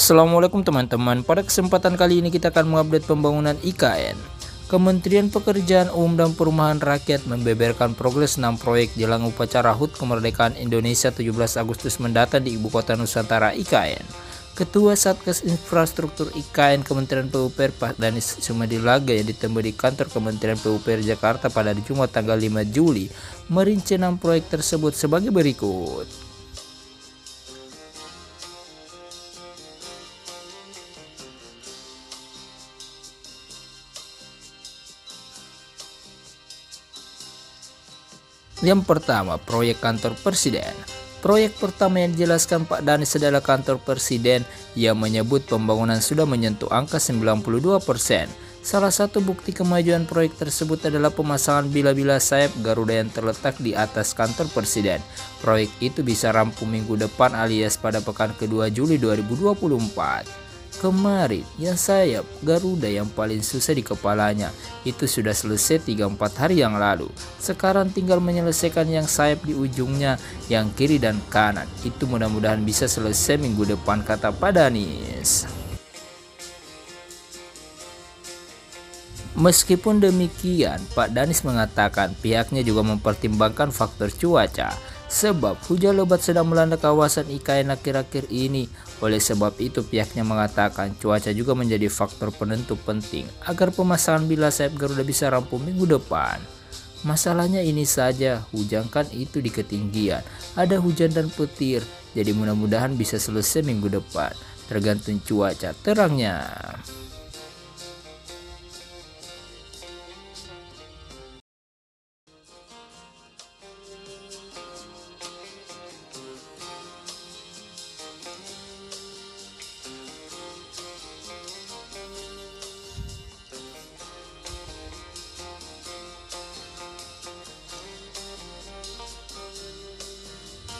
Assalamualaikum teman-teman, pada kesempatan kali ini kita akan mengupdate pembangunan IKN. Kementerian Pekerjaan Umum dan Perumahan Rakyat membeberkan progres 6 proyek jelang upacara HUT Kemerdekaan Indonesia 17 Agustus mendatang di Ibu Kota Nusantara IKN. Ketua Satgas Infrastruktur IKN Kementerian PUPR Pak Danis Sumadilaga yang ditemui di kantor Kementerian PUPR Jakarta pada Jumat tanggal 5 Juli merinci 6 proyek tersebut sebagai berikut. Yang pertama, proyek kantor presiden. Proyek pertama yang dijelaskan Pak Danis adalah kantor presiden yang menyebut pembangunan sudah menyentuh angka 92%. Salah satu bukti kemajuan proyek tersebut adalah pemasangan bila-bila sayap Garuda yang terletak di atas kantor presiden. Proyek itu bisa rampung minggu depan alias pada pekan kedua Juli 2024. Kemarin yang sayap Garuda yang paling susah di kepalanya itu sudah selesai 3-4 hari yang lalu. Sekarang tinggal menyelesaikan yang sayap di ujungnya, yang kiri dan kanan. Itu mudah-mudahan bisa selesai minggu depan, kata Pak Danis. Meskipun demikian, Pak Danis mengatakan pihaknya juga mempertimbangkan faktor cuaca. Sebab hujan lebat sedang melanda kawasan IKN akhir-akhir ini. Oleh sebab itu pihaknya mengatakan cuaca juga menjadi faktor penentu penting agar pemasangan bila sayap Garuda bisa rampung minggu depan. Masalahnya ini saja, hujan kan itu di ketinggian, ada hujan dan petir, jadi mudah-mudahan bisa selesai minggu depan, tergantung cuaca terangnya.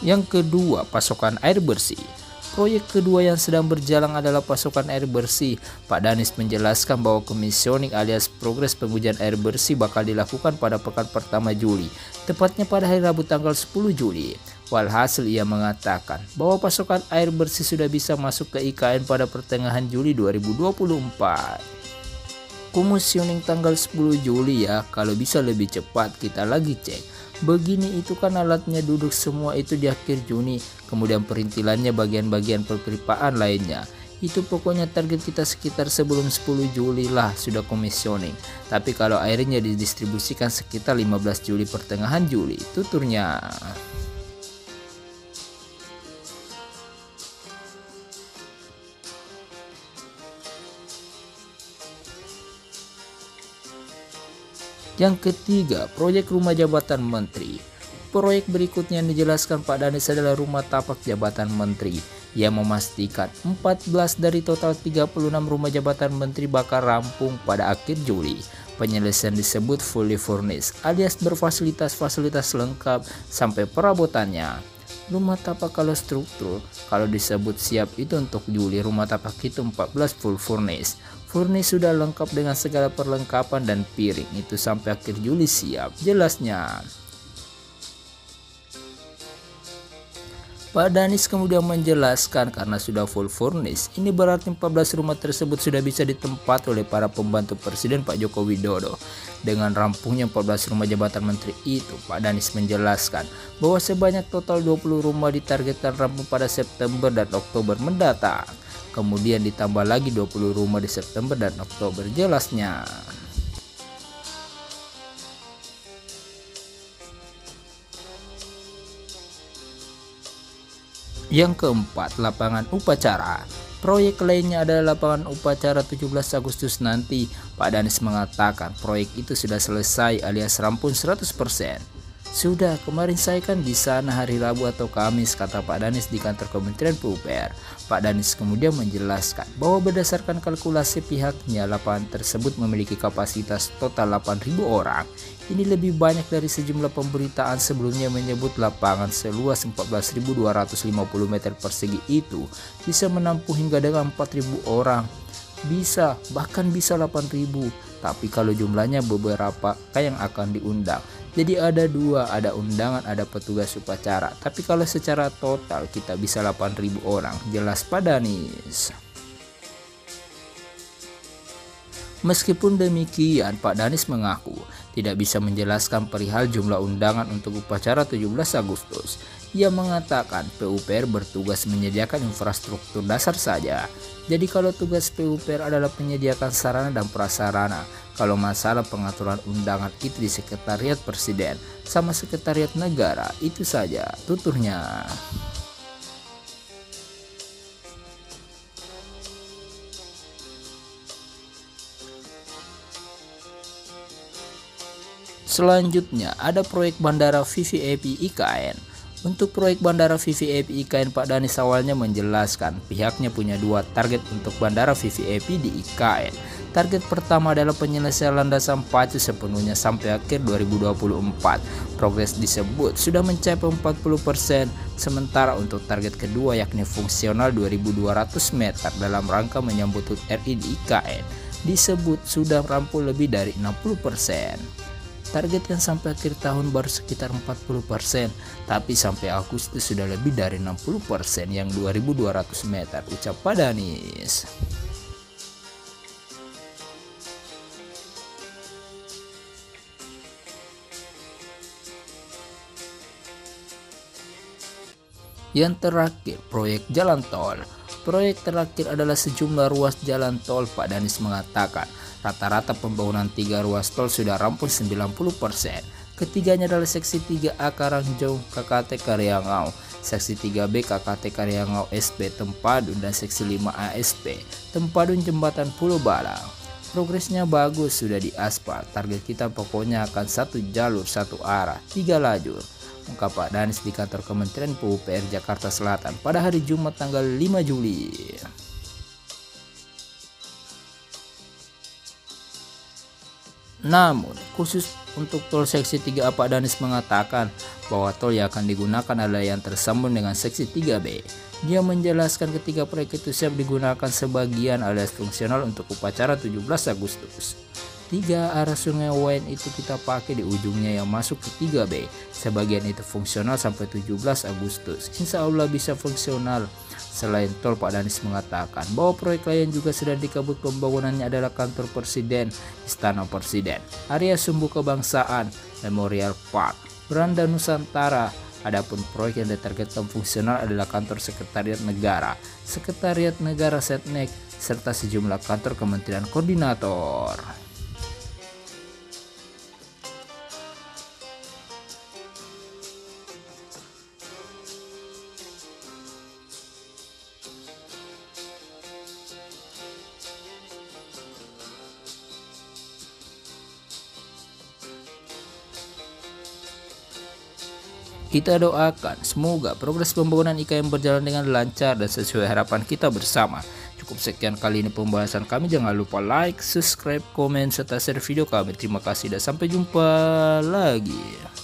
Yang kedua, pasokan air bersih. Proyek kedua yang sedang berjalan adalah pasokan air bersih. Pak Danis menjelaskan bahwa komisioning alias progres pengujian air bersih bakal dilakukan pada pekan pertama Juli, tepatnya pada hari Rabu tanggal 10 Juli. Walhasil ia mengatakan bahwa pasokan air bersih sudah bisa masuk ke IKN pada pertengahan Juli 2024. Komisioning tanggal 10 Juli ya, kalau bisa lebih cepat kita lagi cek. Begini itu kan alatnya duduk semua itu di akhir Juni, kemudian perintilannya bagian-bagian perpipaan lainnya. Itu pokoknya target kita sekitar sebelum 10 Juli lah sudah komisioning. Tapi kalau airnya didistribusikan sekitar 15 Juli pertengahan Juli, tuturnya. Yang ketiga, proyek rumah jabatan menteri. Proyek berikutnya yang dijelaskan Pak Danis adalah rumah tapak jabatan menteri. Ia memastikan 14 dari total 36 rumah jabatan menteri bakal rampung pada akhir Juli. Penyelesaian disebut fully furnished alias berfasilitas-fasilitas lengkap sampai perabotannya. Rumah tapak kalau struktur, kalau disebut siap itu untuk Juli, rumah tapak itu 14 full furnished. Furnish sudah lengkap dengan segala perlengkapan dan piring, itu sampai akhir Juli siap, jelasnya. Pak Danis kemudian menjelaskan karena sudah full furnish, ini berarti 14 rumah tersebut sudah bisa ditempati oleh para pembantu Presiden Pak Joko Widodo. Dengan rampungnya 14 rumah jabatan menteri itu, Pak Danis menjelaskan bahwa sebanyak total 20 rumah ditargetkan rampung pada September dan Oktober mendatang. Kemudian ditambah lagi 20 rumah di September dan Oktober, jelasnya. Yang keempat, lapangan upacara. Proyek lainnya adalah lapangan upacara 17 Agustus nanti. Pak Danis mengatakan proyek itu sudah selesai alias rampung 100%. Sudah, kemarin saya kan di sana hari Rabu atau Kamis, kata Pak Danis di kantor Kementerian PUPR. Pak Danis kemudian menjelaskan bahwa berdasarkan kalkulasi pihaknya, lapangan tersebut memiliki kapasitas total 8.000 orang. Ini lebih banyak dari sejumlah pemberitaan sebelumnya menyebut lapangan seluas 14.250 meter persegi itu bisa menampung hingga dengan 4.000 orang. Bisa, bahkan bisa 8.000. Tapi kalau jumlahnya beberapa yang akan diundang. Jadi ada dua, ada undangan, ada petugas upacara. Tapi kalau secara total kita bisa 8.000 orang, jelas Pak Danis. Meskipun demikian, Pak Danis mengaku tidak bisa menjelaskan perihal jumlah undangan untuk upacara 17 Agustus. Ia mengatakan PUPR bertugas menyediakan infrastruktur dasar saja. Jadi kalau tugas PUPR adalah menyediakan sarana dan prasarana, kalau masalah pengaturan undangan itu di Sekretariat Presiden sama Sekretariat Negara, itu saja, tuturnya. Selanjutnya ada proyek Bandara VVIP IKN. Untuk proyek Bandara VVIP IKN, Pak Danis awalnya menjelaskan pihaknya punya dua target untuk Bandara VVIP di IKN. Target pertama adalah penyelesaian landasan pacu sepenuhnya sampai akhir 2024. Progres disebut sudah mencapai 40%, sementara untuk target kedua yakni fungsional 2200 meter dalam rangka menyambut HUT RI di IKN disebut sudah rampung lebih dari 60%. Targetkan sampai akhir tahun baru sekitar 40%, tapi sampai Agustus sudah lebih dari 60% yang 2200 meter, ucap Pak Danis. Yang terakhir, proyek jalan tol. Proyek terakhir adalah sejumlah ruas jalan tol. Pak Danis mengatakan rata-rata pembangunan 3 ruas tol sudah rampung 90%. Ketiganya adalah seksi 3A Karangjong KKT Karyangau, seksi 3B KKT Karyangau SP Tempadun, dan seksi 5A SP Tempadun Jembatan Pulau Balang. Progresnya bagus, sudah diaspal. Target kita pokoknya akan satu jalur satu arah 3 lajur, ungkap Pak Danis di kantor Kementerian PUPR Jakarta Selatan pada hari Jumat tanggal 5 Juli. Namun, khusus untuk tol seksi 3A, Pak Danis mengatakan bahwa tol yang akan digunakan adalah yang tersambung dengan seksi 3B. Dia menjelaskan ketika proyek itu siap digunakan sebagian alias fungsional untuk upacara 17 Agustus. 3 arah Sungai Wain itu kita pakai di ujungnya yang masuk ke 3B. Sebagian itu fungsional sampai 17 Agustus. Insya Allah bisa fungsional. Selain tol, Pak Danis mengatakan bahwa proyek lain juga sedang dikebut pembangunannya adalah kantor Presiden, Istana Presiden, area Sumbu Kebangsaan, Memorial Park, Beranda Nusantara. Adapun proyek yang ditargetkan fungsional adalah kantor Sekretariat Negara Setnek, serta sejumlah kantor Kementerian Koordinator. Kita doakan semoga progres pembangunan IKN berjalan dengan lancar dan sesuai harapan kita bersama. Cukup sekian kali ini pembahasan kami. Jangan lupa like, subscribe, komen, serta share video kami. Terima kasih dan sampai jumpa lagi.